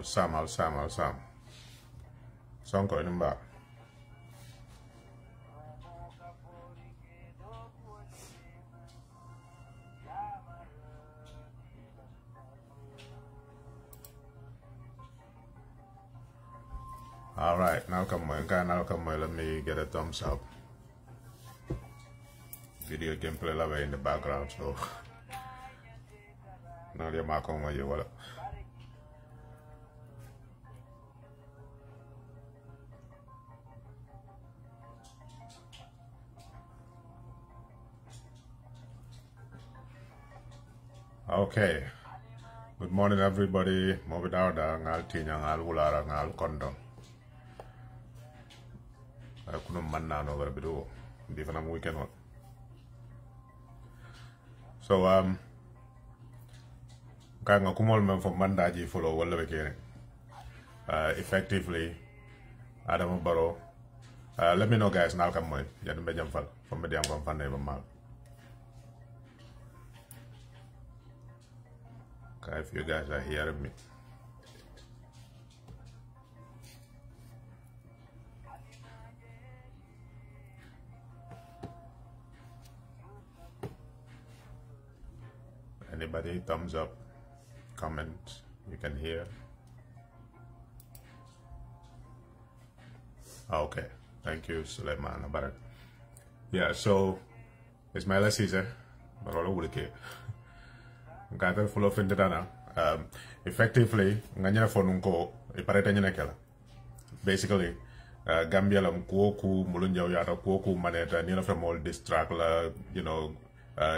Al Sam. Sonko inimba. Alright, now come on, let me get a thumbs up. Video gameplay lava in the background, so now you're marking what you want. Okay. Good morning everybody. Mobidawda ngal tinya ngal wulara ngal kondo. Kuno manna no verbido. Di fana weekend hot. So kanga kumol men for mandaji follow wala bekere. Effectively Adam Barrow. Let me know guys now come on. Yan bejam fal from mediam kom fane ba mal. Okay, if you guys are hearing me. Anybody, thumbs up, comment, you can hear. Okay, thank you, Suleiman Barak. Yeah, so Ismaila Caesar, Barolo Wulike. Gather full of interdana. Effectively, nganya fonunko ipareta nyinekela. Basically, Gambia lam kuoku mulunja yata kuoku maneta nila from all distract la, you know,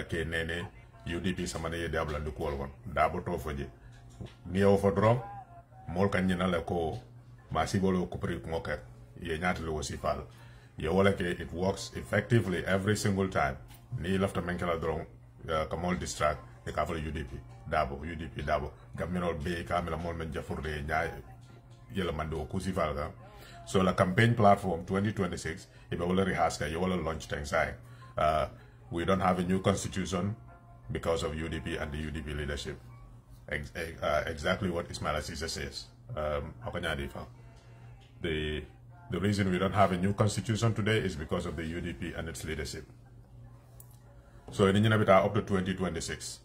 ke nene UDP samane ye diabla du kuolgon. Dabo to foje. Niyo for drum, mol kanyina la ko masibolo kupri ngoker. Ye nyatlu wasifal. Ye wala ke it works effectively every single time. Ni lafta menkela drum, kamol distract. The cover UDP, Dabo, Gaminol Bay, Camila Molman Jafurde, Yelamando, Kusifalga. So, the campaign platform 2026, if you already has you will launch things. We don't have a new constitution because of UDP and the UDP leadership. Exactly what Ismaila Caesar says. The reason we don't have a new constitution today is because of the UDP and its leadership. So, in up to 2026.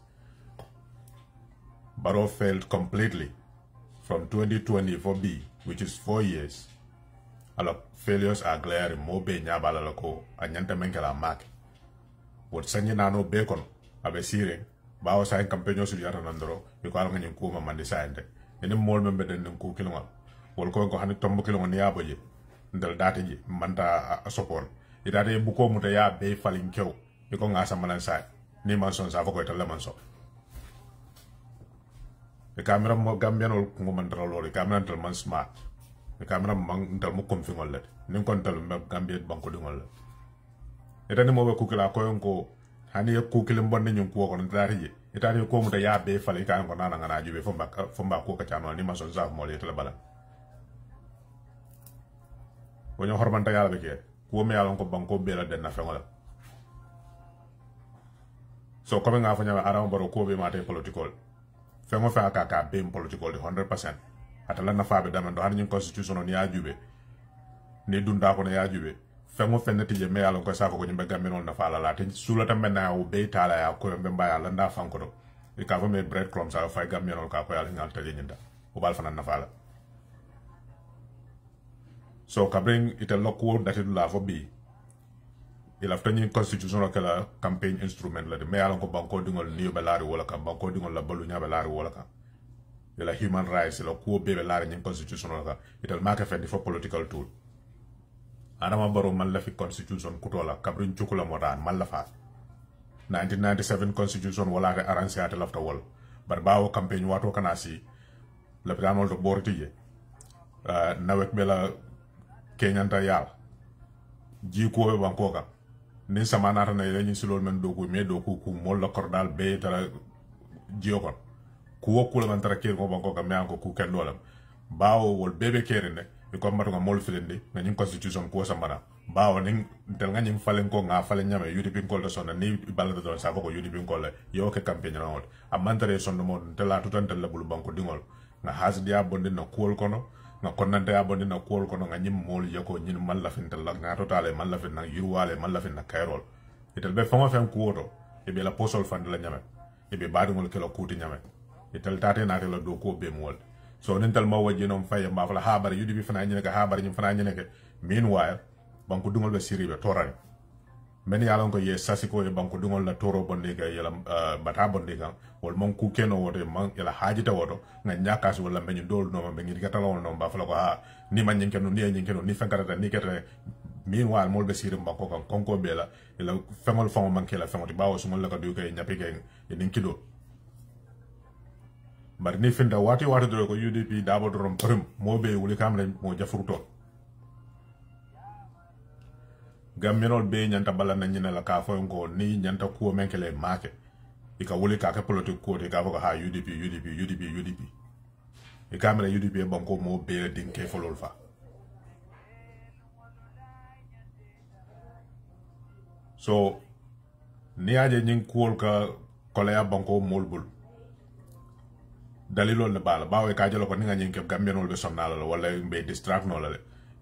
Barrow failed completely from 2020 for B, which is 4 years. Alors, failures are glaring. Mobe nyabala loko anyanta menkela mak. What sanye nano bacon abe sire bawo sa campaign su yata nandoro biko ala ngani kuma mandi saende. Ene mol membe den ku kilonga. Wol ko hani tombo kilonga ni aboje. Ndal data ji manta support. Idata e buko muta ya be falin kew. Biko ngasa manan sa ni manson sa foko tala manson. The camera mo Gambian or Kumandra or the camera until man smart. The camera mang until mo confing all that. Nim contal Gambian banco ding all. It any more cookla coyonco, honey a cooking bonding you cook on the it are you come to ya bay falling on an aju from back cook channel and Nimas on Zaf Molly to the bala. When your Horbanta Yalabeke, who may along banco better than Nafanga. So coming out from your around Barokobi Mate political. Fengo fa kaka being political 100%. Atalana fabe damando hanin constitution on yajube. Ni dunda ko na yajube. Fengo fenati je me alon ko sa ko nyimbe gambe non na fala la tin sulata menna o be tala ya ko be mbaya la nda fanko e ka me bread crumbs ala fa gambe non ka ko yalla ngal tele nyinda o bal fanan na fala. So ka bring it a lock that it la for be. Il a fait une constitution que la campagne instrument la de mais alon ko banko dingol niyo belari wala ka banko dingol la balunya belari wala ka la human rights la ko be belari nyin constitution la ital maka fendi for political tool Adama Barrow man la fi constitution kutola kabrin chukula modan man la fa 1997 constitution wala re arrange ate lafta wol bar bawo campagne wato kanasi le planol do bortiye nawek bela kenyanta yal ji ko banko ka nin samanata na yele silol men doku me doku ku mol la cordal be tara jiokon ku wokul man tara ker ko banko ka me anko ku ken dolam bawo wol bebe kerinde e ko matu nga mol filindi na nyim constitution ko samana bawo nin tel nga nyim falen ko nga falen nyame UDP ko la sonna ni balada do sa ko UDP ko la yo ke campagne rawol amantare sonno mon tela tutan tel la bulu banko dingol nga hasdi ya bondi na kuol kono nga konnante ya bondi na kuol kono nga nyim mol yako nyin man la fin la nga totale man la fin na yurwale man la fin na kayrol itel be fama fen kuoto e be la posol fand la nyame e be badingol kelo kuti nyame itel tate na la do ko be mol so nental ma waji non fay ma fala habar yudi bi fana nyene ka habar nyim fana nyene ke meanwhile banko dungol be siribe torani men yalon ko ye sasiko e banko dungol la toro bonde ga yela bata bonde ga wol mon ku keno wote man yela hajita woto nga nyakas wala men dol no be ngi gata won no ba fala ko ha ni man nyen keno ni nyen keno ni fankata ni kete meanwhile mol be sirim banko kan konko be la ela fengol famo man kela fengoti bawo sumol la ko du kay nyapi kay ni kido bar ni finda wati do ko UDP dabo dorom prim mo be wuli kamle mo jafurto gammenol be nyanta bala na nyina la ka fo ngo ni nyanta ko menkele make ika wuli ka ka politique ko de ka ko ha UDP e kamera UDP banko mo be dinke folol fa so ni aje nyin kuol ka kolaya banko molbul dalilol le bala bawe ka jelo ko ni nga nyin ke gammenol be sonnala wala be distract no la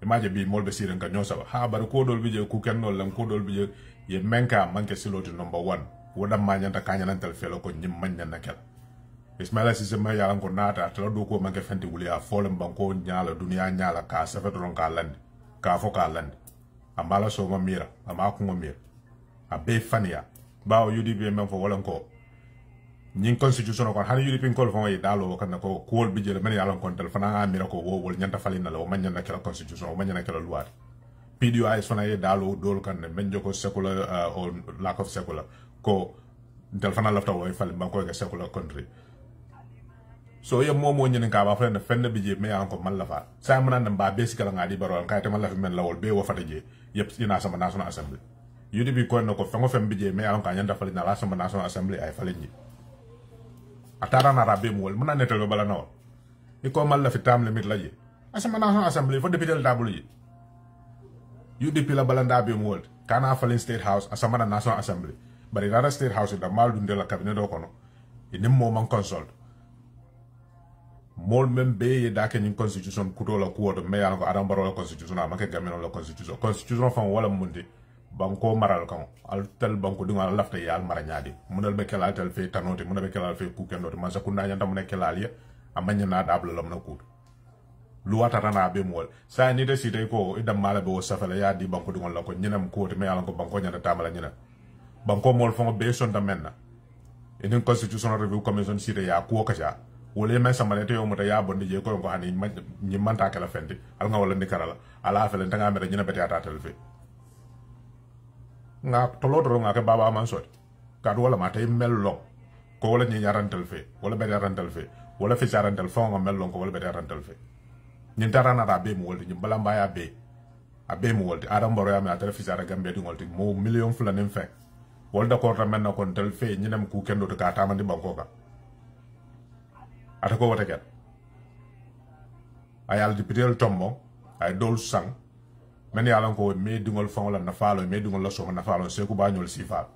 imaje bi molbe siren ka nyosa ha bar ko dol bije ku ken no lam ko dol bije ye menka manke siloti number 1 woda manyanta kanya nan tel felo ko nyim manya nakel ismaila sise ma yalan ko nata tala do ko manke fenti wuli a folem banko nyaala dunia nyaala ka safetron ka land ka fo ka land amala so ma mira ama ko mira a be fania bawo UDP men fo wala ko nyin constitution ko han UDP ko fo yi dalo kan ko kool bije le men yalan ko tel fana amira ko wo wol nyanta falina la o man nyanta kala constitution o man nyanta kala loi PDI fana yi dalo dol kan men joko secular or lack of secular ko tel fana lafta wo fal banko ga secular country so ye momo nyin ka ba fana fenne bije me yalan ko man lafa sa man nan ba basically ngadi baro kan te man lafa men lawol be wo fata je yep ina sama national assembly UDP ko no ko fengo fem bije me yalan ka nyanta falina la sama national assembly ay falini atara na rabe mol muna netel bala no iko mal la fi tam limit laji asama national assembly fo député table yi UDP la balanda be mol kana falin state house asama national assembly bari rara state house da mal dunde la cabinet do kono inim mo man consult mol membe ye da ke ni constitution kuto la kuoto me yana ko adam baro la constitution amake gameno la constitution fa wala mundi banko maral kan al tel banko dinga lafta yal mara nyaadi munal be kala tel fe tanote munal be kala fe ku kendo man sa kunda nyanta mun kala ya amanya na dabla lam na ku luwata rana be mol sa ni de site ko idam mala be wasafala ya di banko dinga la ko nyinam ko te me yal ko banko nyanta tamala nyina banko mol fo be son da menna enen constitutional review commission site ya ko kaja wole men samalete yo mota ya bondi je ko hani nyi manta kala fendi al nga wala ni karala ala fele tanga me nyina beti ata tel fe nga tolodro nga ke baba man sot kadu wala mata mello ko wala ni yarantel fe wala be yarantel fe wala fi yarantel fo nga mello ko wala be yarantel fe ni tarana da be mo woldi ni balamba ya be abe mo woldi adam boro ya me atara fi yara gambe di ngolti mo million fula nim fe wolda ko ta menna kon tel fe ni nam ku kendo to ka tamandi banko ka atako wata ket ayal député tombo ay dol sang men yalan ko me dingol fon la na falo me dingol la so na falo se ku ba nyol sifa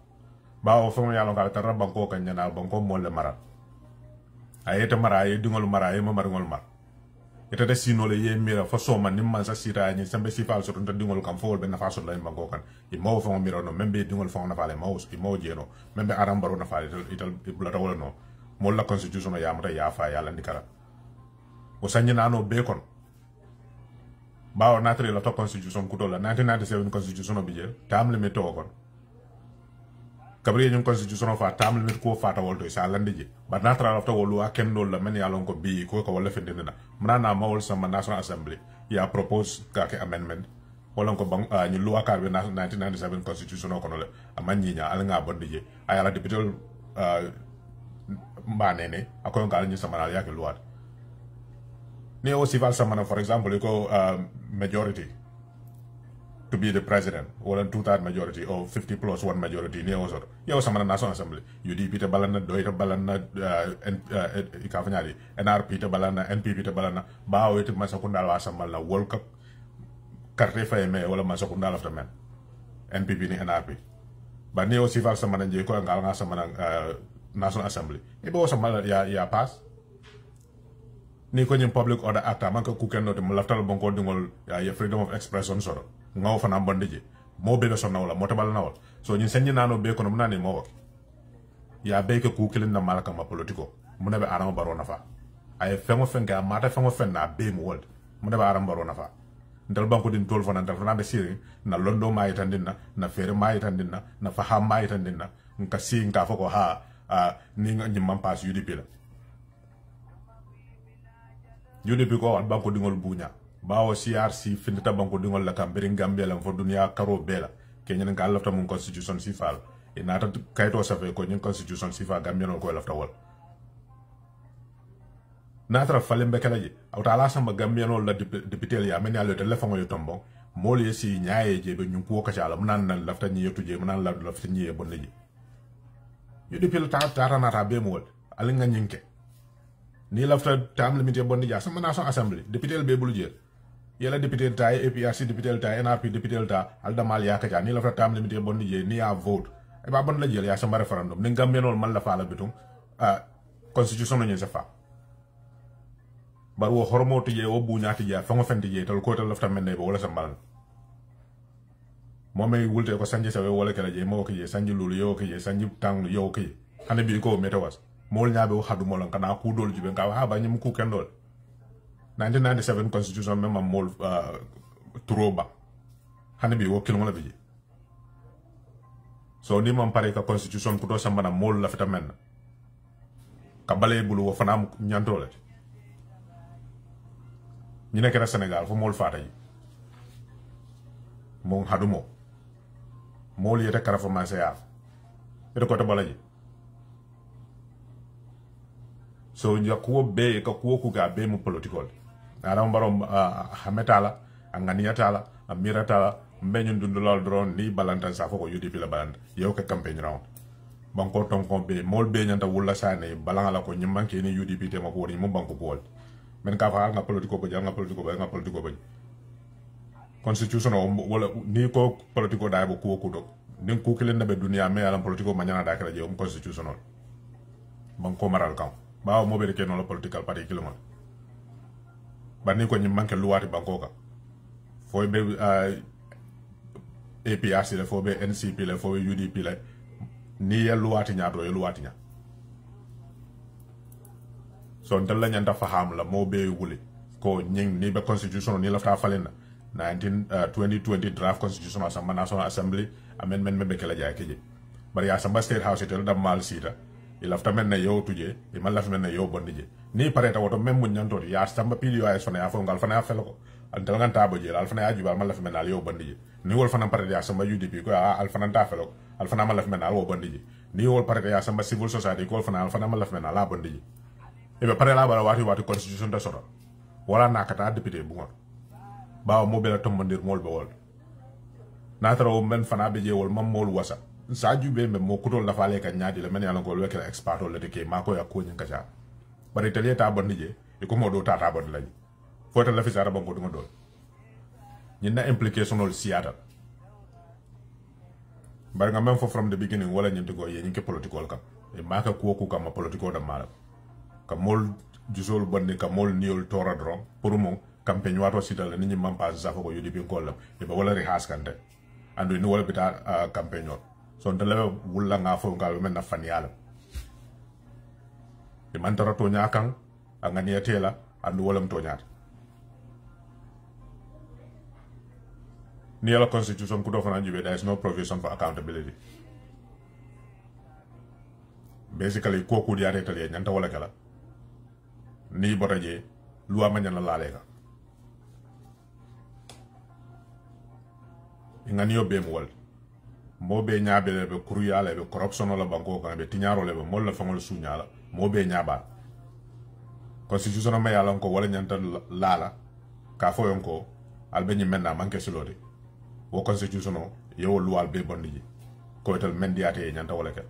ba o fon yalan ka tarra banko kan nyana banko mo le mara ayete mara ay dingol mara ay mo marngol mar ita de sino le ye mira fo so man nimman sa sita ni sembe sifa so to dingol kam fo be na faso la banko kan i mo fon mira no membe dingol fon na fale mo i mo jeno membe aram baro na fale ital ibula wala no mo la constitution ya mata ya fa yalla ndikara o sanyina no be kon bawo natri la to constitution kuto la 1997 constitution o bije tam limit to kon kabri ñu constitution fa tam limit ko fata wolto sa landi je ba natra la to wolu akendo la men yalon ko bi ko ko wala fendina mna mawol sama national assembly ya propose ka ke amendment wala ko bang ñu loi ka be 1997 constitution ko no le amanyi nya al nga bondi je ayala député mbanene akon ka ñu sama ya ke loi ne aussi val samana for example ko majority to be the president or 2/3 majority or 50+1 majority ne also yo samana national assembly UDP te balana doita balana ikafanyali NRP te balana NPP te balana bawo te masakunda la asambala world cup carte fa me wala masakunda la men NPP ni NRP ba ne aussi val samana je ko ngal samana national assembly e bo samana ya pass ni ko ñim public order act man ko ku kendo te mo laftal bon ko dingol ya freedom of expression soro ngaw fana bondije mo be so nawla mo tabal nawol so ñin senji nano be ko no nani mo ya be ko ku kilin na malaka ma politiko mo nabe arama baro nafa ay fengo fenga mata fengo fenna be mo wol mo nabe arama baro nafa ndal banko din tol fana ndal fana be siri na londo ma yitandina na fere ma yitandina na faham ma yitandina nka si nka foko ha ni ñim man pass UDP la UDP ko wat banko dingol buña bawo CRC findita banko dingol la kam beri Gambia la fo dunia karo bela kenyen nga lafta mun constitution sifal e nata kayto safe ko nyin constitution sifa Gambia no ko lafta wol natra falembe kala ji awta ala samba Gambia no la député ya men ya le téléphone yo tombo mol yesi nyaaye je be nyun ko ka chala munan nan lafta nyi yetu je munan la lafta nyi e bonne ji UDP la ta nata be mol ali nga nyinke ni lafta tam limité bonne ja sama nation assembly député be bulu je yela député ta APRC député ta NRP député ta aldamal ya ka ni lafta tam limité bonne je ni a vote e ba bonne la jël ya sama référendum ni Gambia no man la fa la bitum constitution no ñe sa fa bar wo hormoto je wo buñati je fa ngo fenti je tal ko tal lafta menne be wala sa mbal momay wulte ko sanje sawe wala kala je mo ko je sanje lulu yo ko je sanje tang yo ko hande bi ko metawas mol ñaabe wo xadu molon kana ku dol jibe nga ha ba ñim ku kendol 1997 constitution même mol turoba hande bi wo kilmo la bi so ni mom pare ka constitution ko do sambana mol la fita men ka balé bulu wo fanam ñantole ñi nek na Sénégal fo mol faata yi mo hadu mo mol yete kara fo ma ya ede ko to balaji so ya kuo be ka kuo ku ga be mu political ara mbarom hametala anganiyatala amiratala mbeñun dundulal dron ni balantan sa foko UDP la balant yow ka campagne round banko ton ko be mol be nyanta wulla sane balanga ko nyimmanke ni UDP te mako woni mo banko ko wol men ka fa nga politico ko nga politico ba constitution wala ni ko politico da bo ko do ni ko kelen na be dunia me ala politico manyana da kala je constitutional banko maral kan bawo mo be ke no la political party kiloma bani ko nyim manke luwati banko ka fo be APRC le fo be NCP le fo be UDP le ni ya luwati nya do ya luwati nya so ndalla nyanda faham la mo be wuli ko nying ni be constitution ni lafta falena 2020 draft constitution assemblée national assembly amendment membe kala jaay keje bari ya samba state house tel dam mal sita il afta men na yow tuje e mal laf men na yow bondije ni pareta woto même mun nyanto ya samba pili ya fana ya fo ngal fana ya fel ko al dal nganta bo jeel al fana ya juba mal laf men na yow bondije ni wol fana pareta ya samba UDP ko al fana ta fel ko al fana mal laf men na wo bondije ni wol pareta ya samba civil society ko fana al fana mal laf men na la bondije e be pare la bala wati constitution da soro wala nakata député bu ngon baaw mo bela tombandir mol be wol nataro men fana be je wol mam mol wasa sa jube me mo kutol la fale ka nyaadi le men yalla ko wekela expert le de mako ya ko nyin ka ja bari tele ta bon je e ko modo tata bon lañ fota la fi sara banko dum do ñin na implication ol siata bari nga même fo from the beginning wala ñin go ye ñin ke political ka e maka ko ku kam political da mala ka mol jusol bonne ka mol niol tora dron pour mo campagne wato sital ni ñi mampa sa fo ko UDP ko la e ba wala ri haskante andu ni wala bita campagne so ndale wulla nga fo ngal men na faniala e man tara to nyakan angani yatela andu wala mto nyaata ni la constitution ku do fana jibe there is no provision for accountability basically ko ku diare tale nyanta wala kala ni botaje loi manyana la lega ngani yo be mo mo be nyaabe le be kuruya le be corruption la banko kan be tinyaro le be mol la fangol sunyala mo be nyaaba constitution ma yalla ko wala nyanta lala ka fo yon ko albe nyi menna manke silode wo constitution yo loi be bondiji ko tel mendiate nyanta wala ka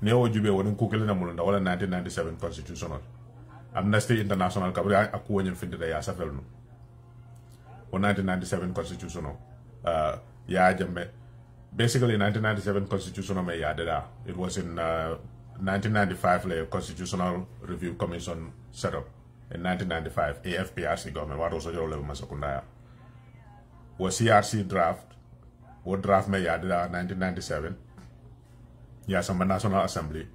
ne o jube woni ko kele na mulunda wala 1997 constitutional Amnesty International kabri aku wonyen findida ya safel no 1997 constitutional ya jambe basically 1997 constitutional me ya dada it was in 1995 le constitutional review commission set up in 1995 AFPRC government wato sojoro le masakundaya wo CRC draft wo draft me yadida 1997 ya samba National Assembly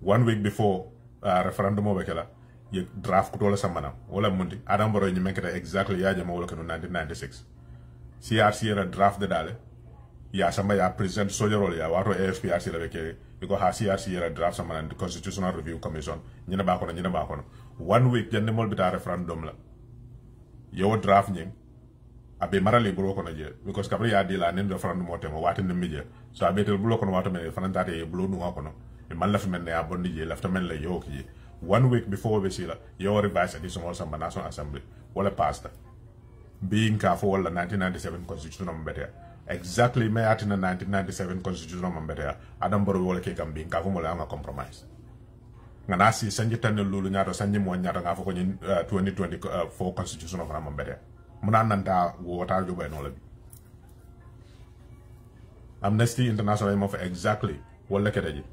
1 week before referendum o bekela ye draft ko tola sambana wala mundi Adam Barrow ñu menkata exactly ya jama wala ko 1996 CRC era draft de dale ya samba ya president sojoro ya wato AFPRC la beke because ha CRC era draft sambana the Constitutional Review Commission ñina ba ko ñina ba ko 1 week jende mol bita referendum la yo draft ñing abe marali bulo kono je because kabri ya di la nen referendum o tema wati ne mije so abe tel bulo kono wato men fananta te bulo nu kono e man la fi men ne abondi je lafta men la yo ki 1 week before be sila yo revise additional samba National Assembly wala pasta being ka fo wala 1997 constitution am better exactly me atina 1997 constitution am better Adam Barrow wala ke kam being ka fo mo la nga compromise ngana si sanji tan lulu nyaato sanji mo nyaato nga fo ko 2024 constitution am better muna nanta wota jo bay no la Amnesty International mo fa exactly wala ke daji.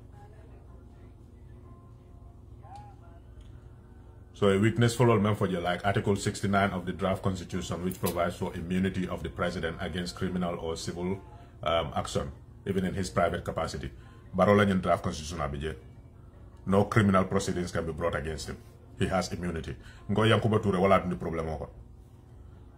So a weakness followed men for you like Article 69 of the draft constitution, which provides for immunity of the president against criminal or civil action, even in his private capacity. Barola in draft constitution abije. No criminal proceedings can be brought against him. He has immunity. Ngo yankuba ture wala dundi problem oko.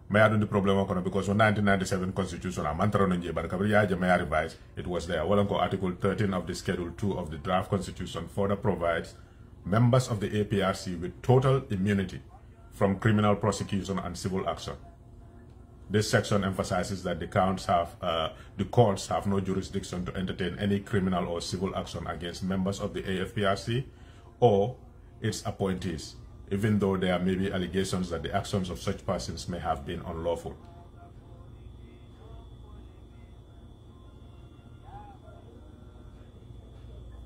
May dundi problem oko because in 1997 constitution amantaro nje bar kabri yaje may revise it was there. Walanko Article 13 of the Schedule 2 of the draft constitution further provides members of the APRC with total immunity from criminal prosecution and civil action. This section emphasizes that the courts have no jurisdiction to entertain any criminal or civil action against members of the AFPRC or its appointees, even though there may be allegations that the actions of such persons may have been unlawful.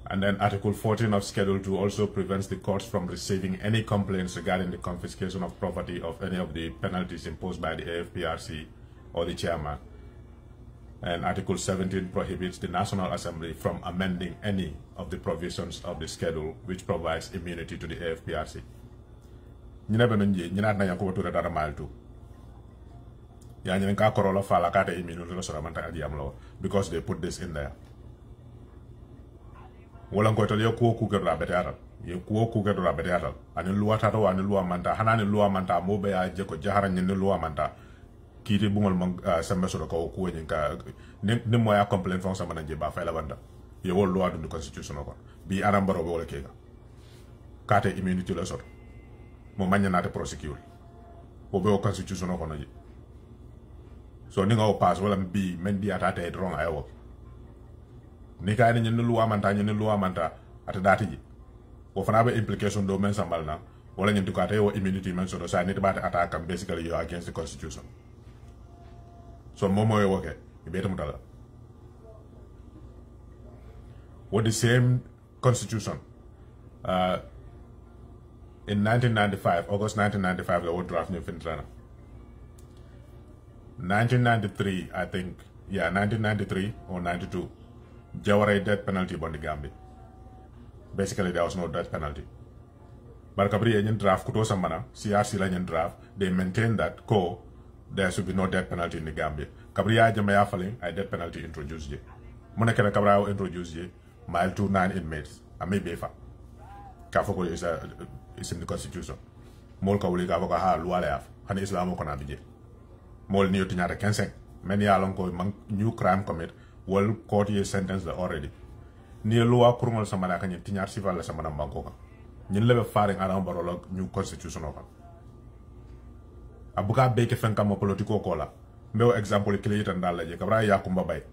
And then Article 14 of Schedule 2 also prevents the courts from receiving any complaints regarding the confiscation of property of any of the penalties imposed by the AFPRC or the chairman. And Article 17 prohibits the National Assembly from amending any of the provisions of the schedule which provides immunity to the AFPRC. Because they put this in there. Wala ko tole ko ku gero la beteatal ye ko ku gero la beteatal ani luwa tato ani luwa manta hanani luwa manta mo be ya je ko jahara nyen luwa manta kiti bungol mang sembe so ko ku nyen ka ni mo ya complain fon sama nje ba fa la banda ye wol luwa du constitution ko bi Adam Barrow be wala kega kate immunity la sot mo manya na te prosecute o be o constitution ko naji so ni nga o pass wala bi men bi ata te wrong ay wo ni kay ni ñu luwa manta ata dati ji wo fana be implication do men sambal na wala ñu ko ata wo immunity men so do sa ni debate attack am basically you are against the constitution so momo yo woke be tam dala with the same constitution in 1995 August 1995 the old draft new fintrana 1993 I think 1993 or 92 Jawara death penalty on the Gambia. Basically, there was no death penalty. But Kabri Yen draft Kuto Samana, CRC Lanyan draft, they maintained that there should be no death penalty in the Gambia. Kabri Jamaya Falling, a death penalty introduced ye. Monakana Kabra introduced ye, mile 29 inmates, a may befa. Kafoko is in the constitution. Molka Ulika Vokaha Lualeaf, Han Islamo Konabije. Mol New Tinyata Kenseng, many along new crime commit. Well, court ye sentence already. Ni loi kurmal samana kan tinyar civil la samana banko ka. Ñin lebe faring Adam Barrow new constitution ka. Abuka beke fenka mo politiko ko la. Mbew example kile tan dal je kabra yakumba bay.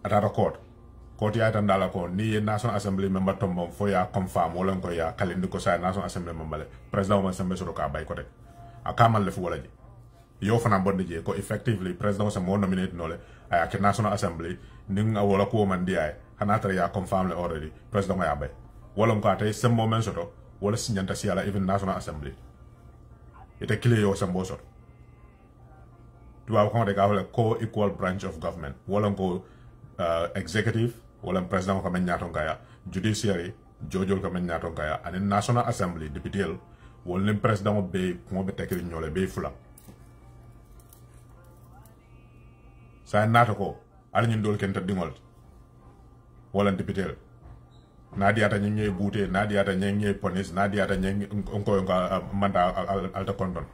Atara court ya tan dal ko ni National Assembly member tombo fo ya confirm wala ko ya kalindi ko sa National Assembly member president mo sembe so ka bay ko tek. Akamal le fu wala je. Yo fana bonde je ko effectively president sa mo nominate nole ay National Assembly ning wala ko man di ay hanata ya confirm le already president ya bay wala ko atay sem moment soto wala signanta si ala even National Assembly ite clear yo sem bo soto tuwa ko de ka co-equal branch of government wala ko executive wala president ko men nyaton kaya judiciary jojol ko men nyaton kaya and National Assembly deputy wol nim president be ko be tekri ñole be fula sa nata ko al ñun dol ken ta dingol wala député na diata ñi bouté na diata ñi police na diata ñi ko manda alta kondon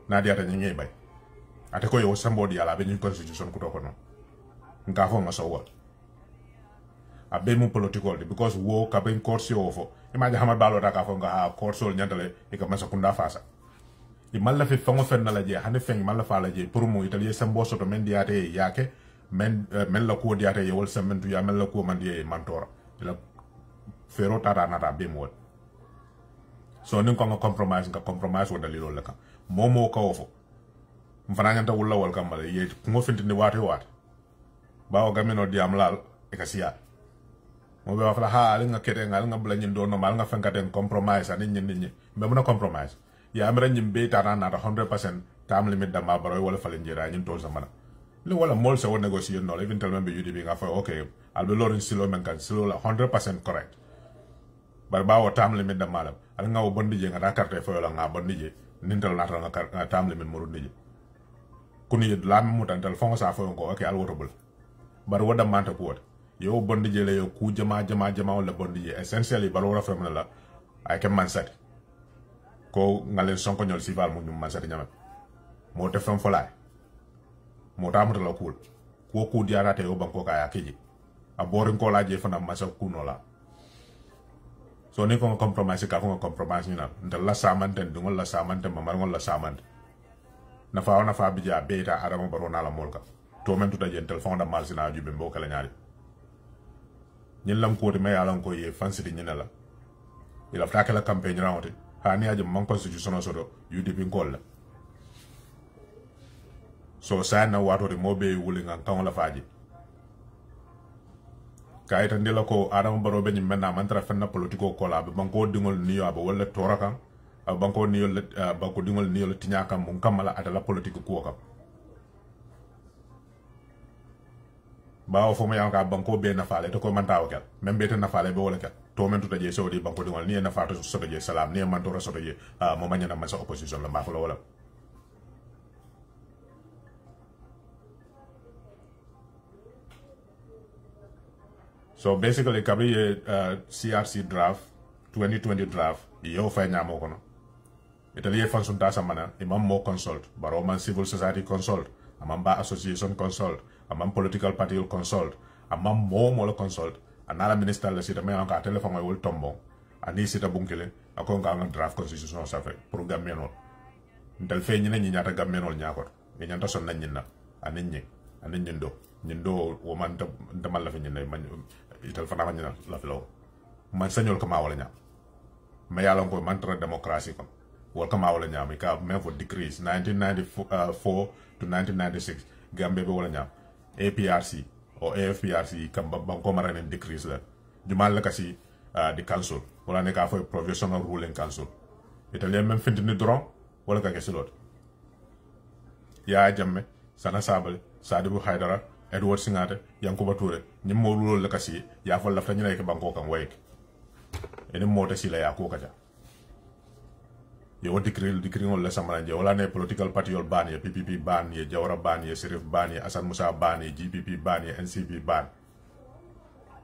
na diata ñi bay ate ko yo sambo di ala be ñu constitution ku to ko non nga fo nga so a be mu political because wo ka ben course yo fo imagine hama balo ta ka fo nga course sol nyantale e ka masa kunda fasa i malla fi fango fen na la je hane fen malla fa la je pour mu italien sambo so to men diate yake men la ko diate ye wol sementu ya men la ko man die mantora la fero tata nata be mo so nin ko nga compromise wo dalilo la ka momo ka ofo mfana nyanta wulla wal kambale ye ngo fintini wati wat bawo gamino diam lal e ka siya mo be wafla ha ali nga kete nga bla nyin do no mal nga fankaten compromise ani nyin be muna compromise ya amra nyim be tata nata 100% tam limit da ma baro wala falen jira nyin tol samana le wala mol se won négocier no even tellement be yudi bi nga fa okay al be lorin silo men kan silo la 100% correct bar bawo tam limit da malam al nga wo bondi je nga da carte fo la nga bondi je nintal nata nga tam limit mo rundi je kuni la mutantal fo sa fo ko okay al wotobul bar wada manta ko yo bondi je le yo ku jama wala bondi je essentially bar wora fam la ay ke mansat ko ngalen sonko ñol sival mu ñum mansat ñama mo te fam folay mo tamata la kul ko ku diarate yo banko ka ya kiji a borin ko la je fana masa kuno la so ni ko compromise ka ko compromise ni na ndal la samante ngol la samante mamar ngol la samante na fa bija beta adama barona la molka to men tuta jen telephone da malsina jube mboka la ñaari ñin lam ko de may alan ko ye fansiti ñina la ila flaka la campagne rawti hani aje man constitution sodo UDP ngol la so sa na wato de mobe wuli ngan kan la faji kay tan dila ko adama baro be ñim menna man tra fenna politiko ko la be banko dingol niyo aba wala torakan banko niyo banko dingol niyo tinya kam mun kamala atala politique ko kam bawo fo ma yanka banko be na faale to ko man taw kel membe te na faale be wala kel to men to taje sodi banko dingol ni na faato so taje salam ni man to so taje mo manya na man sa opposition la ma ko wala so basically kabri CRC draft 2020 draft yo fa nyamo kono Italy fansun ta samana imam mo consult baro man civil society consult amam ba association consult amam political party consult amam mo consult anala minister la sita me anka telephone wol tombo ani sita bunkele ako nga draft constitution sa fe pour gamenol ndal fe nyina nyi nyata gamenol nyakot e nyanta son nan nyina anin nyindo wo man damal la fe nyina man ital fana nyina la fe lo man sañol ko ma wala nya me yalla ko man tra démocratie kon welcome awala nyam ka men for decrease 1994 to 1996 Gambia be wala nyam APRC or AFPRC kam banko marane decrease la jumal la kasi the council wala ne ka for provisional ruling council italien même fintini dron wala ka kesilot ya jamme sana sabal Sadibou Haidara Edward Singate Yankuba Touré nyim mo rulol la kasi ya fa la fa nyina ke banko kan wayek ene mota sila ya ko kaja yo decree on la samaranje wala ne political party yol ban ye PPP ban ye Jawara ban ye Serif ban ye Asan Musa ban ye GPP ban ye NCP ban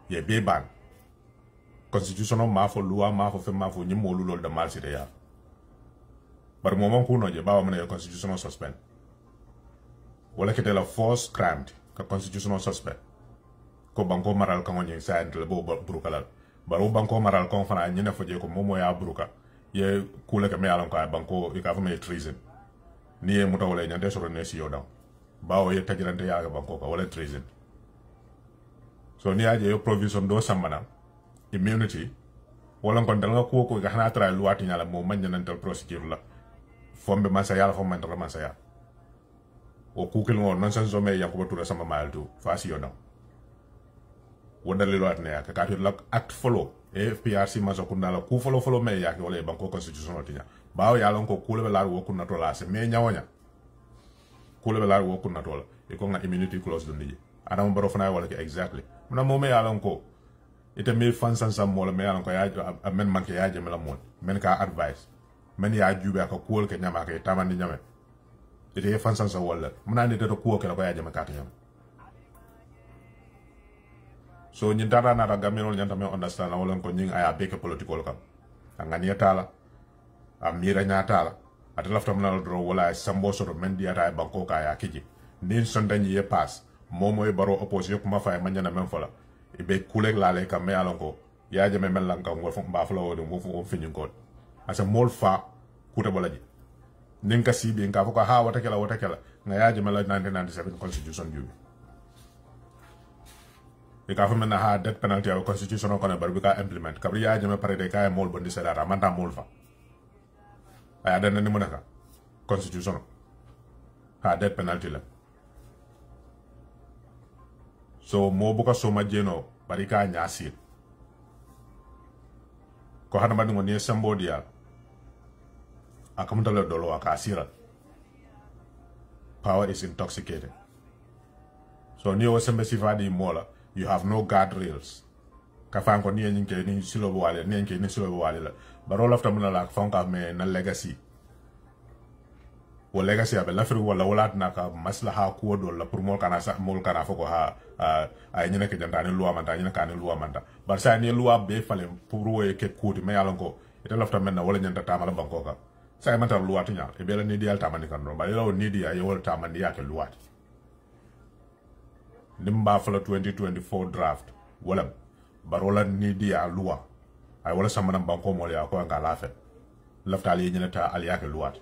ye be ban constitutional ma fo loi ma fo fe ma fo nyimo lulol da mal site ya bar momon ku noje bawa mena constitutional suspend wala kete la force crime ka constitutional suspend ko banko maral kan onye sa entre bo brukala baro banko maral kon fana nyina fo je ko momo ya bruka ye kule ka me alon ka banko e ka fa me treason ni e muta wala nyande soro ne si yoda bawo ye tajirante ya banko ka wala treason so ni aje yo provision do samana immunity wala kon dal nga ko ga hana tra luwati nyala mo man nyanantal procedure la fombe masa yala fo man tra masa ya o kukil ngo non san zome yankuba tura sama maltu fasi yoda wonda le luwati ne ya ka ka la act follow AFPRC maso kunala ku follow me yake wala banko constitutional tinya bawo yalon ko kule belar wo kunna to la se me nyawonya kule belar wo kunna to e ko nga immunity clause do ndi adam baro fana wala ke exactly muna mo me yalon ko ite me fan san sam mola me yalan ko ya men man ke ya jeme la mon men ka advice men ya jube ka kuol ke nyama ke tamani nyame ite fan san sa wala muna ni to kuo ke la ko ya jeme ka nyama so nyin tara na ga menol nyanta me understand wala ko nyin aya beke political kam angani tala amira nyatala atalafta mna dro wala sambo so men diata e banko ka ya kiji nin sondani ye pass momo e baro opposition kuma fa manyana men fola e be kulek la le kam me alon ko ya jame men lan kam wo fo ba flo wo mo fo fini ko asa mol fa kuta balaji nin ka sibi nka fo ko ha wata kala nga ya jame la 1997 constitution jubi e ka fo men ha death penalty of constitution ko na bar bi ka implement kabri ya jame pare de ka mol bondi sedara manta mol fa aya dan ni monaka constitution ha death penalty la so mo buka so majeno barika nyasir ko hana madu ngoni sambodia akamutalo dolo akasira power is intoxicated so ni o sembe sifadi mola you have no guardrails ka fanko ni nyinke ni silo wale ni nyinke ni silo wale la baro lafta muna la fanka me na legacy wo legacy abe lafri wala na ka maslaha ko do la pour mol kana sa mol kana foko ha ay nyina ke jantani loi manta nyina kan loi manta bar sa ni loi be fale pour wo ke kuti me yalon ko ite lafta men na wala nyanta tamala banko ka sa manta loi tinya e be la ni dial tamani kan no ba yo ni dia yo wala tamani ya ke loi nimba fala 2024 draft wala barola ni dia loi ay wala samana banko mo ya ko nga lafe lafta ali nyina ta ali ya ke loi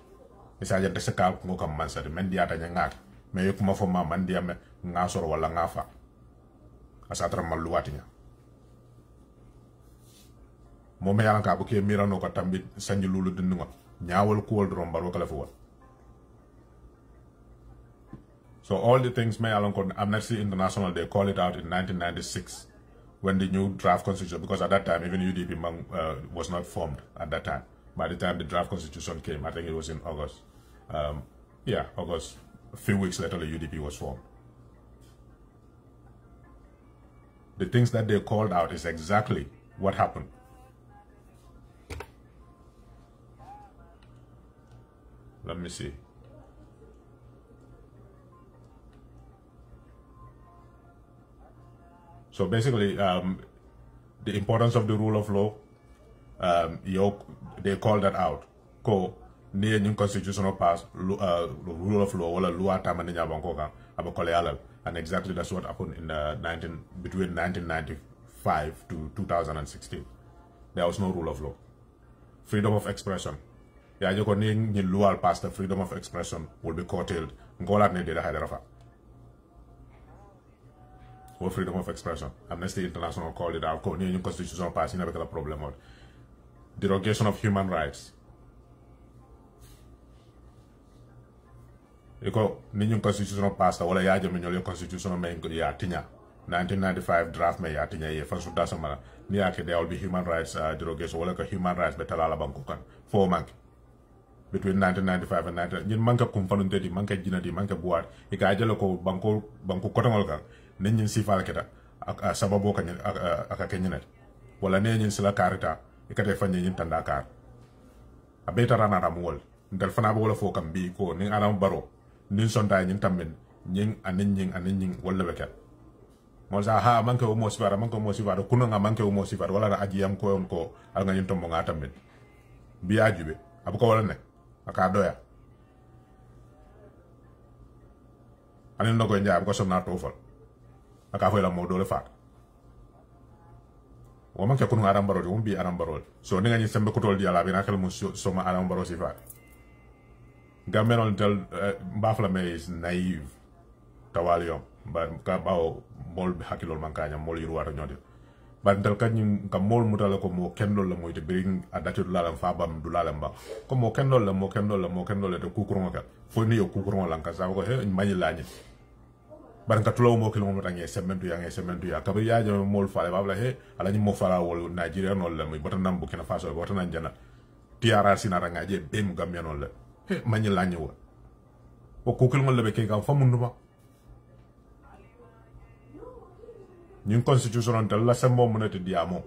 isa jante se ka ko kam mansari men dia ta nyanga me yo kuma fo ma man dia me nga soro wala nga fa asa tra mal luwatinya mo me yalan ka bu ke mirano ko tambi sanji lulu dingo nyaawal ko wol drom baro kala fo so all the things me yalan ko Amnesty International they call it out in 1996 when the new draft constitution, because at that time even UDP was not formed at that time. By the time the draft constitution came, I think it was in August. August. A few weeks later, the UDP was formed. The things that they called out is exactly what happened. Let me see. So basically, the importance of the rule of law, they call that out. Ko near new constitutional pass, rule of law, wala loi tamaninya bankoka abakole alal, and exactly that's what happened in between 1995 to 2016. There was no rule of law. Freedom of expression. Yeah, you can ni loi pass the freedom of expression will be curtailed. Ngola ne de la haidarafa. Or freedom of expression. Amnesty International called it out. New constitutional pass, never got a problem out. Derogation of human rights. Iko new constitutional pass wala ya jame nyole constitutional me ya tinya 1995 draft me ya tinya ye first da sama ni ake there will be human rights derogation wala ka human rights betala banko kan fo mank between 1995 and 19 ñin manka kum fanunte di manka jina di manka buat e ka jelo ko banko kotongol kan nen sifal keta ak sababo kan ak kenyenet wala ne ñin sila karita e kate fanye ñin tanda kar abeta rana ramwol ndel fana bo wala fo kam bi ko ni adam baro nin sonta ñin tammen ñing anen wala bekat mo sa ha manke o mo sifara kuno nga manke o mo sifara wala ajiyam ko on ko al nga ñin tombo nga tammen bi ajube abu ko wala ne aka doya anen no ko njaab ko somna tofal aka fo la mo dole faat wo manke kuno adam baro dum bi adam baro so ni nga ñi sembe ko tol di ala bi na xel mo soma adam baro sifara Gameron tel mbafla me is naive tawalium ba ka bawo mol be hakilol mankanya mol yiru wata nyode ba tel kanyum ka mol mutala ko mo kendol la moy te bring adatu lalam fa bam du lalam ba ko mo kendol la de kukuron ka fo ni yo kukuron lan ka sa ko he mani lañi ban ka tulo mo kilo mo tangé sementu ya ka ba ya jam mol faale ba la he ala ni mo fala wol Nigeria non la moy botanam bu kina faso botanan jana tiara sinara ngaje bem gamya non la mani lañi wo o kukul ngol be ke ka fa mundu ba ñing constitution on tel la sembo munati diamo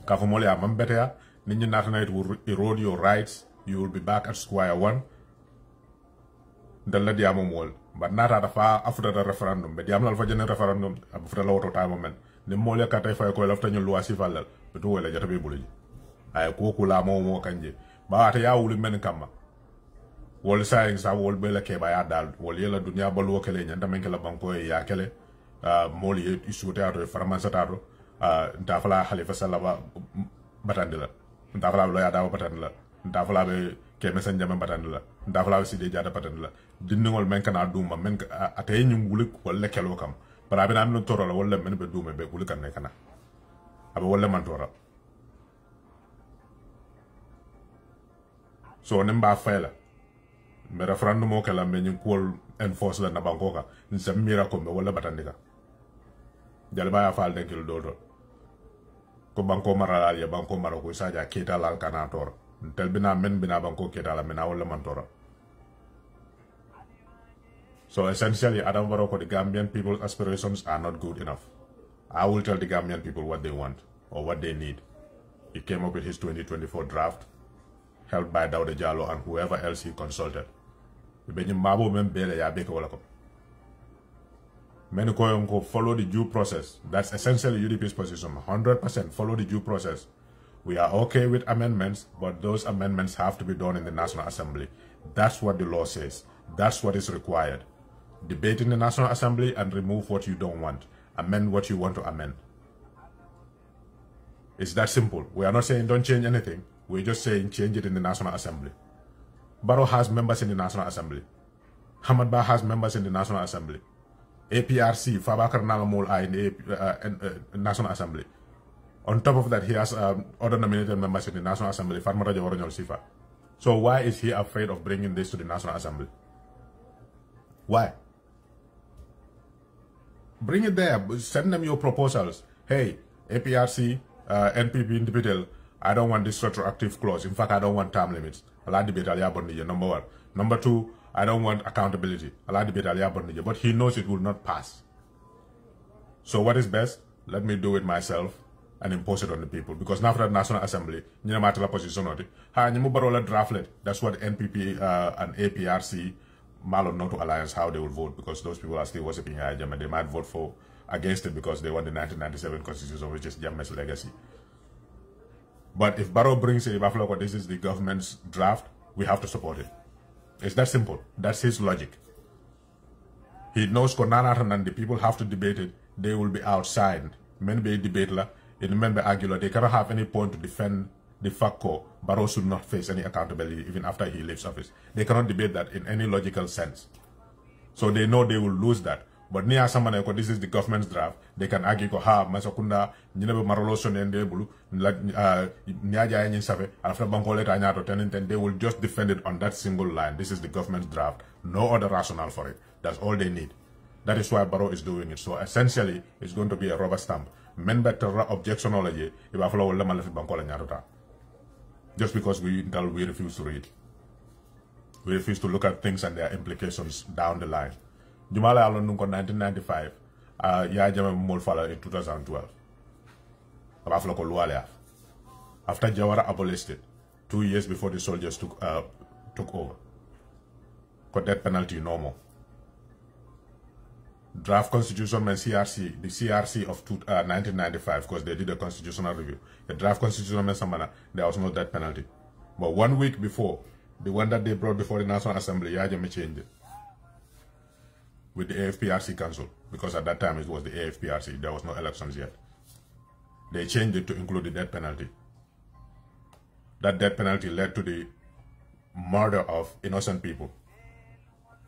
ka fo mole am betea nit ñi natana it will erode your rights, you will be back at square one dal la diamo mol ba nata dafa after the referendum be diam la fa jene referendum after la woto time men ni mole ka tay fay ko lafta ñu loi si falal to wala jata be bulu ay ko kula mo kanje ba ata ya wuli men kamma wol saying sa wol be la ke ba ya dal wol yela dunya balu kele nyanda men kala banko ya kele moli isuute ato farmansa tato ntafala Halifa Sallah batandila ntafala lo ya dawo batandila ntafala be keme sen jame batandila ntafala be Sidi Jada batandila dinningol men kana duma men atay ñu wuli wala kelo kam para be na am toro la wala men be duma be wuli kan ne kana aba wala man tora so ne mba fayla me referendum o kala me ñu ko enforce la na bankoka nsam mira ko me wala batandika jalba ya fal de kil dodo ko banko marala ya banko marako saja keta la kana tor tel bina men bina banko keta la mena wala man tora. So essentially Adam Barrow, the Gambian people's aspirations are not good enough. I will tell the Gambian people what they want or what they need. He came up with his 2024 draft held by Dawda Jallow and whoever else he consulted. Many follow the due process. That's essentially UDP's position. 100% follow the due process. We are okay with amendments, but those amendments have to be done in the National Assembly. That's what the law says. That's what is required. Debate in the National Assembly and remove what you don't want. Amend what you want to amend. It's that simple. We are not saying don't change anything. We're just saying change it in the National Assembly. Barrow has members in the National Assembly. Hamad Bah has members in the National Assembly. APRC, Fabakar Nalamol are in the National Assembly. On top of that, he has other nominated members in the National Assembly, Fatmata Jawaronjol Sifa. So why is he afraid of bringing this to the National Assembly? Why? Bring it there. Send them your proposals. Hey, APRC, NPP, Individual, I don't want this retroactive clause. In fact, I don't want term limits. I'll debate number one. Number two, I don't want accountability. I'll debate but he knows it will not pass. So what is best? Let me do it myself and impose it on the people. Because now for the National Assembly, that's what NPP and APRC, Malo Noto Alliance, how they will vote, because those people are still worshipping Jam and they might vote for against it because they want the 1997 constitution, which is Jammeh's legacy. But if Barrow brings it, if this is the government's draft, we have to support it. It's that simple. That's his logic. He knows Konana and the people have to debate it. They will be outside. Men be debate la, in men be argue. They cannot have any point to defend the FACO. Barrow should not face any accountability even after he leaves office. They cannot debate that in any logical sense. So they know they will lose that. But near someone this is the government's draft, they can argue Masakunda, Ninebe Maroloson and Debulu, Nyaja and Safe, after Bankole Tanyato Tenant, they will just defend it on that single line. This is the government's draft. No other rationale for it. That's all they need. That is why Barrow is doing it. So essentially, it's going to be a rubber stamp. Men better objectionology if I follow Bankole Nyarota. Just because we refuse to read. We refuse to look at things and their implications down the line. Jumala Alon Nunko 1995, Ya Jame Molfala in 2012. After Jawara abolished it, 2 years before the soldiers took over. Got death penalty no more. Draft constitution and CRC, the CRC of 1995, because they did a constitutional review. The draft constitution and Samana, there was no death penalty. But 1 week before, the one that they brought before the National Assembly, Ya Jame changed it. With the AFPRC Council, because at that time it was the AFPRC, there was no elections yet. They changed it to include the death penalty. That death penalty led to the murder of innocent people,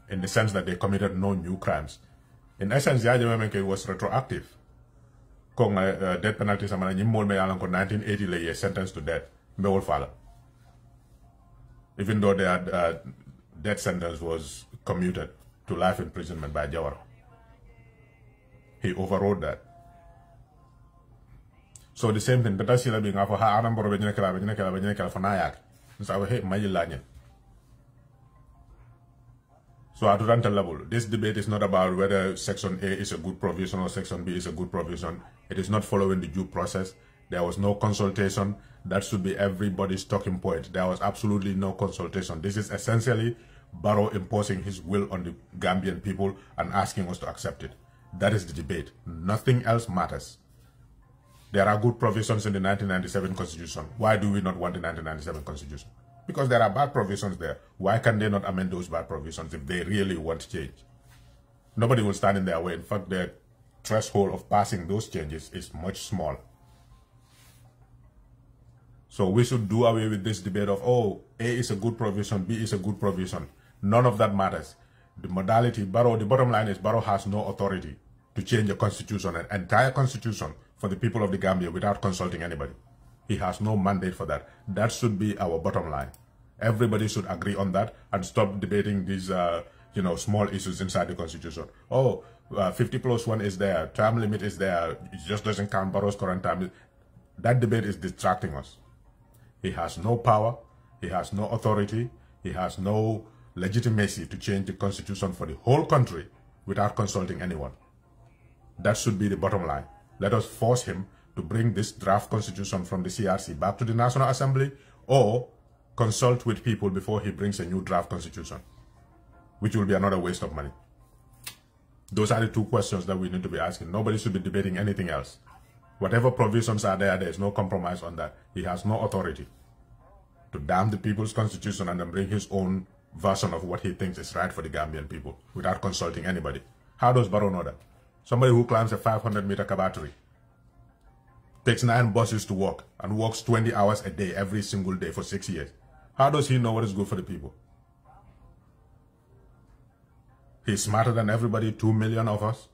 in the sense that they committed no new crimes. In essence, it was retroactive. Death penalty, 1980 sentenced to death. Even though their death sentence was commuted to life imprisonment by Jawara. He overrode that. So the same thing, better sila being after ha anam boro benye kala for nayak. So I hate my lanyan. So at Ranta level, this debate is not about whether Section A is a good provision or Section B is a good provision. It is not following the due process. There was no consultation. That should be everybody's talking point. There was absolutely no consultation. This is essentially Barrow imposing his will on the Gambian people and asking us to accept it. That is the debate. Nothing else matters. There are good provisions in the 1997 Constitution. Why do we not want the 1997 Constitution? Because there are bad provisions there. Why can they not amend those bad provisions if they really want change? Nobody will stand in their way. In fact, the threshold of passing those changes is much smaller. So we should do away with this debate of, oh, A is a good provision, B is a good provision. None of that matters. The modality, Barrow, the bottom line is Barrow has no authority to change a constitution, an entire constitution for the people of the Gambia without consulting anybody. He has no mandate for that. That should be our bottom line. Everybody should agree on that and stop debating these, small issues inside the constitution. Oh, 50+1 is there, term limit is there, it just doesn't count Barrow's current term. That debate is distracting us. He has no power, he has no authority, he has no legitimacy to change the constitution for the whole country without consulting anyone. That should be the bottom line. Let us force him to bring this draft constitution from the CRC back to the National Assembly, or consult with people before he brings a new draft constitution, which will be another waste of money. Those are the two questions that we need to be asking. Nobody should be debating anything else. Whatever provisions are there, there is no compromise on that. He has no authority to damn the people's constitution and then bring his own version of what he thinks is right for the Gambian people without consulting anybody. How does Barrow know that? Somebody who climbs a 500-meter Kabatari, takes 9 buses to work, and works 20 hours a day every single day for 6 years. How does he know what is good for the people? He's smarter than everybody, 2 million of us.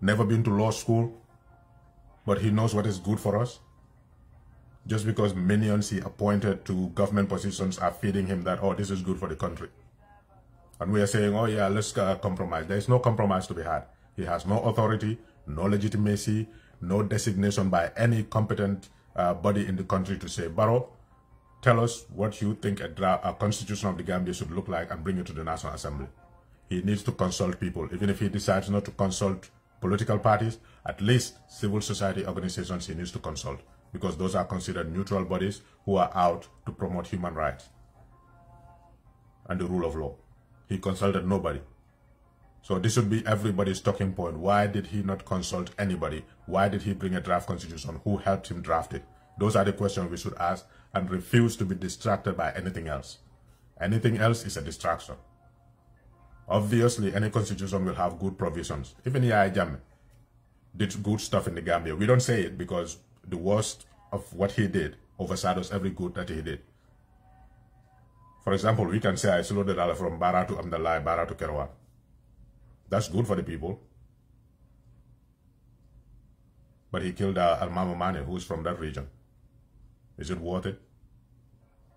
Never been to law school, but he knows what is good for us. Just because minions he appointed to government positions are feeding him that, oh, this is good for the country. And we are saying, oh yeah, let's compromise. There is no compromise to be had. He has no authority, no legitimacy, no designation by any competent body in the country to say, Barrow, tell us what you think a constitution of the Gambia should look like and bring it to the National Assembly. He needs to consult people. Even if he decides not to consult political parties, at least civil society organizations he needs to consult, because those are considered neutral bodies who are out to promote human rights and the rule of law. He consulted nobody. So this should be everybody's talking point. Why did he not consult anybody? Why did he bring a draft constitution? Who helped him draft it? Those are the questions we should ask and refuse to be distracted by anything else. Anything else is a distraction. Obviously, any constitution will have good provisions. Even Yahya Jammeh did good stuff in the Gambia. We don't say it because the worst of what he did overshadows every good that he did. For example, we can say I slowed the from Bara to Amdallah, Bara to Kerouan. That's good for the people. But he killed Al-Mama Mane, who's from that region. Is it worth it?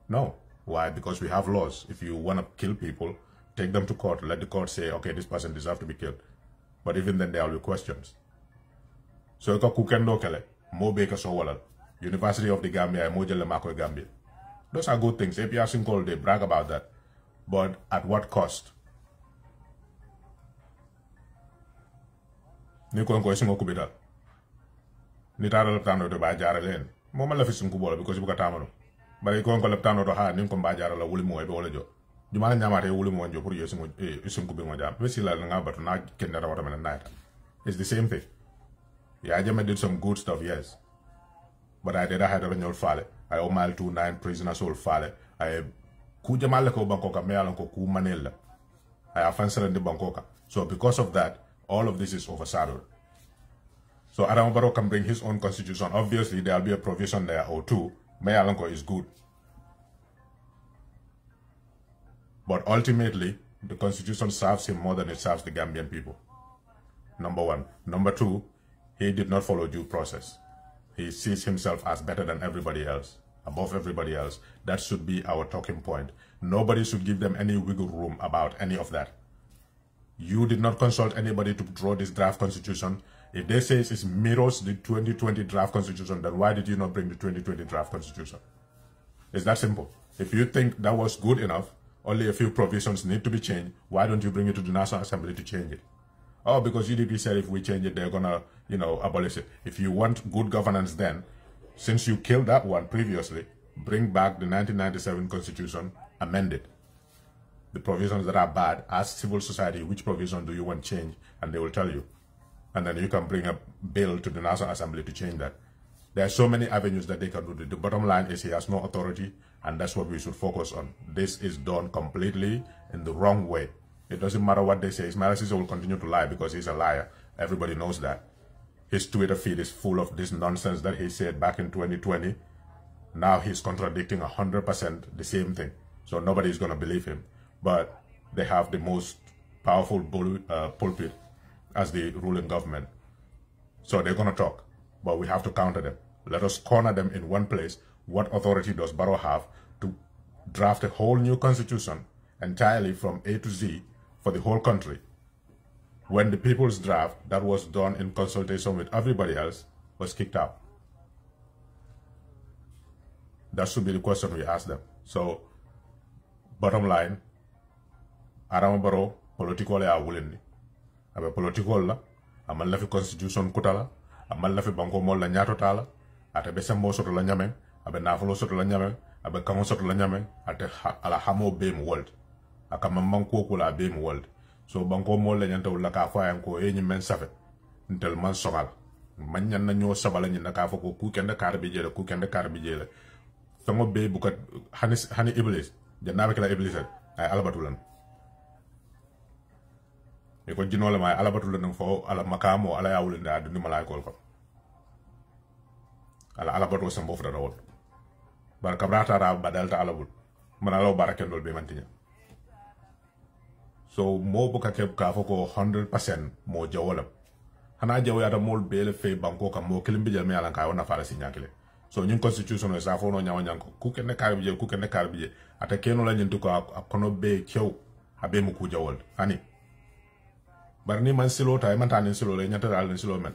No. Why? Because we have laws. If you want to kill people, take them to court. Let the court say, okay, this person deserves to be killed. But even then, there will be questions. So, you can kukendo kele, mo beka so walal. University of the Gambia, mo jele mako Gambia. Those are good things. APR Sinkol, they brag about that. But at what cost? Ni ko ko singo kubidal. Ni tara leptano to ba jara len. Mo mala fi sinku bola because buka tamano. Bare ko leptano to ha ni ko ba jara la wuli mo e be wala jo. Jumala nyamate wuli mo jo pour yesingo sinku be mo jam. Besi la nga batu na kenda wata mena night. It's the same thing. Yeah, I just did some good stuff, yes. But I did a had a renewal fale. I omal 2-9 prisoners all fale. I ku jamale ko Bangkoka me alon ko ku Manila. I offensed in the Bangkoka. So because of that, all of this is overshadowed. So Adama Barrow can bring his own constitution. Obviously, there will be a provision there or two. Mayalanko is good. But ultimately, the constitution serves him more than it serves the Gambian people. Number one. Number two, he did not follow due process. He sees himself as better than everybody else, above everybody else. That should be our talking point. Nobody should give them any wiggle room about any of that. You did not consult anybody to draw this draft constitution. If they say it mirrors the 2020 draft constitution, then why did you not bring the 2020 draft constitution? It's that simple. If you think that was good enough, only a few provisions need to be changed. Why don't you bring it to the National Assembly to change it? Oh, because UDP said if we change it, they're gonna, abolish it. If you want good governance then, since you killed that one previously, bring back the 1997 Constitution, amend it. The provisions that are bad, ask civil society which provision do you want change, and they will tell you. And then you can bring a bill to the National Assembly to change that. There are so many avenues that they can do. The bottom line is he has no authority, and that's what we should focus on. This is done completely in the wrong way. It doesn't matter what they say. Ismaila Ceesay will continue to lie because he's a liar. Everybody knows that. His Twitter feed is full of this nonsense that he said back in 2020. Now he's contradicting 100% the same thing. So nobody's going to believe him. But they have the most powerful pulpit as the ruling government. So they're going to talk. But we have to counter them. Let us corner them in one place. What authority does Barrow have to draft a whole new constitution entirely from A to Z for the whole country, when the people's draft that was done in consultation with everybody else was kicked out? That should be the question we ask them. So, bottom line, Adama Barrow, political ya wulindi. Abe political la, amal na fi constitution kutala, amal na fi banko mol la nyato tala, ate be sembo soto la nyame, abe nafulo soto la nyame, abe kango soto la nyame, ate ala hamo beam world. Aka mamman kula beam world. So banko mol la nyanta wala ka fa yanko e nyimen safe. Ntel man songal. Man nyan na nyo sabala nyina ka fa ko ku kende karbi jele, ku kende karbi jele. Fango be bukat hani iblis. Jannabe kala iblis ay alabatulan. E ko jinole may alabatulan fo ala makamo ala yawulinde adu ni malay kol ko. Ala alabatu sambo fota rawol. Bar kabrata ra badalta alabul. Mana law barakendol be mantinya. So mo buka keb ka foko 100% mo jawolam. Hana jawo yata mol bele fe banko kam mo kelimbi jal me ala ka wona fara sinyakile. So ñun constitution o sa fo no nyawa nyanko ku ken karbi je ku ken karbi je ata keno la ñentu ko akono be ciow abe mu ku jawol ani bar ni man silo tay man tan silo le ñata dal silo men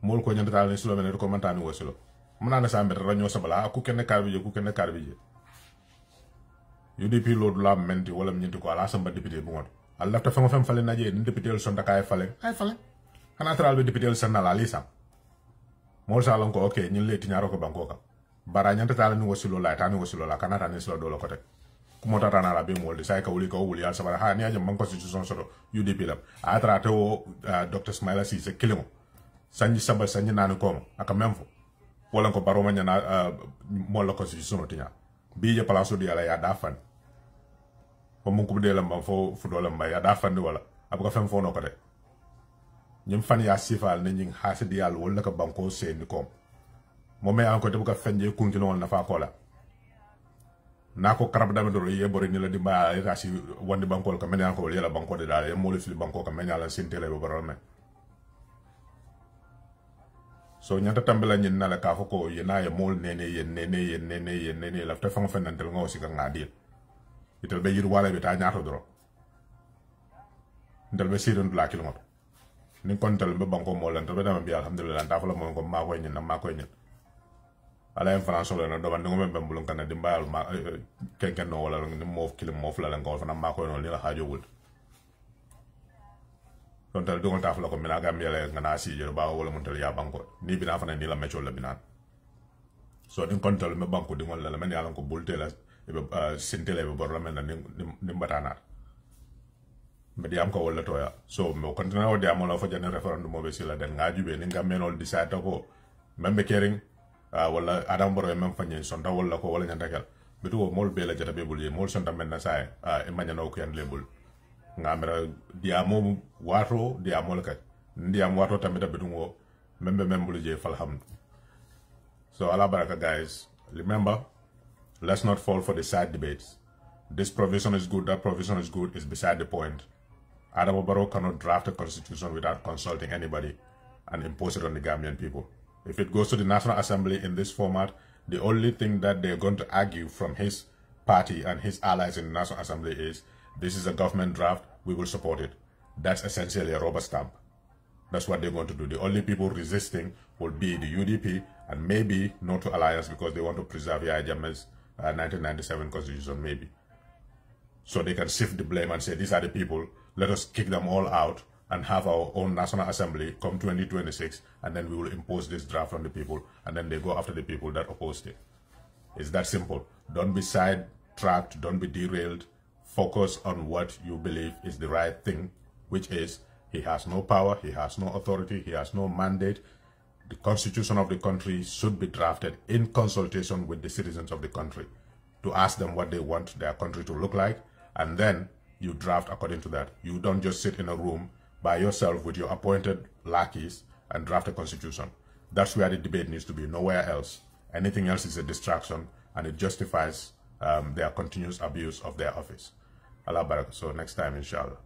mol ko ñata dal silo men ko man tan wo silo muna na sa mbet raño sabala ku ken karbi je ku ken karbi je UDP lord la menti wala ñentu ko ala samba député bu ngot Allah ta fam fale naje ni député el son takay fale ay fale xana tral be député el sanna la lisa mol salon ko okay ñin le tiñaro ko banko ka bara ñanta tala ni wasilo la tani wasilo la kanata ni silo dolo ko tek ku mota tana la be mol de say ka wuli ko wuli al sabara ha ni ajam man constitution soto UDP la atra te o Dr. Ismaila Ceesay kilimo sanji sabal sanji nani ko aka memfo wala ko baro man na mol la constitution tiña bi je place di ala ya dafan ko mun ko de la mbam fo fu do la mbay ya dafan wala abuka fem fo no ko tek ñim fan ya sifal ne ñing hasi di yalla wala ka banko seeni kom mo me an ko te bu ka fenje kuntino wala fa ko la nako karab dama do ye bori ni la di ba ya si wandi banko ka men an ko yela banko de dal ye mo le fili banko ka men yalla sintele be boral me so ñata tambela ñin na la ka fa ko ye na ye mol nene ye la ta fa fa nantel ngo si ka ngadi itel be yir wala be ta ñaato dro ndel be siron la kilomètre ni kontal be banko mo lan to be dama bi alhamdulillah ta fa la mo ko ma koy ñin ma koy ñin ala en france lo na do ban ngom be mbulun kan di mbayal ma kenken no wala ni mo kilim mo fla la ngol fa na ma koy no li la haajo wul kontal do ta fa la ko mina gam yele ngana si je ba wala mun tal ya banko ni bi na fa na ni la mecho la binan so ni kontal me banko di ngol la men yalla ko bulte la be sintele be bor la men ni mbatana mediam ko wala toya so mo kontina o diamo la fa jane referendum mo be sila den ngaju be ni ngamenol disata ko membe kering wala adam boro mem fanye sonda wala ko wala nyanda kel bitu ko mol be la jata be bulje mol sonda men na say e manya no ko yan lebul ngamera diamo wato diamo la kat ndiam wato tamita bitu ngo membe mem bulje falham so ala baraka guys remember let's not fall for the side debates. This provision is good, that provision is good, is beside the point. Adama Barrow cannot draft a constitution without consulting anybody and impose it on the Gambian people. If it goes to the National Assembly in this format, the only thing that they're going to argue from his party and his allies in the National Assembly is, this is a government draft, we will support it. That's essentially a rubber stamp. That's what they're going to do. The only people resisting will be the UDP and maybe No to Alliance because they want to preserve Yahya Jammeh's 1997 constitution, maybe. so they can sift the blame and say, these are the people, let us kick them all out and have our own National Assembly come 2026, and then we will impose this draft on the people, and then they go after the people that opposed it. It's that simple. Don't be sidetracked, don't be derailed. Focus on what you believe is the right thing, which is he has no power, he has no authority, he has no mandate. The constitution of the country should be drafted in consultation with the citizens of the country to ask them what they want their country to look like, and then you draft according to that. You don't just sit in a room by yourself with your appointed lackeys and draft a constitution. That's where the debate needs to be, nowhere else. Anything else is a distraction, and it justifies their continuous abuse of their office. Allah Barak. So next time, inshallah.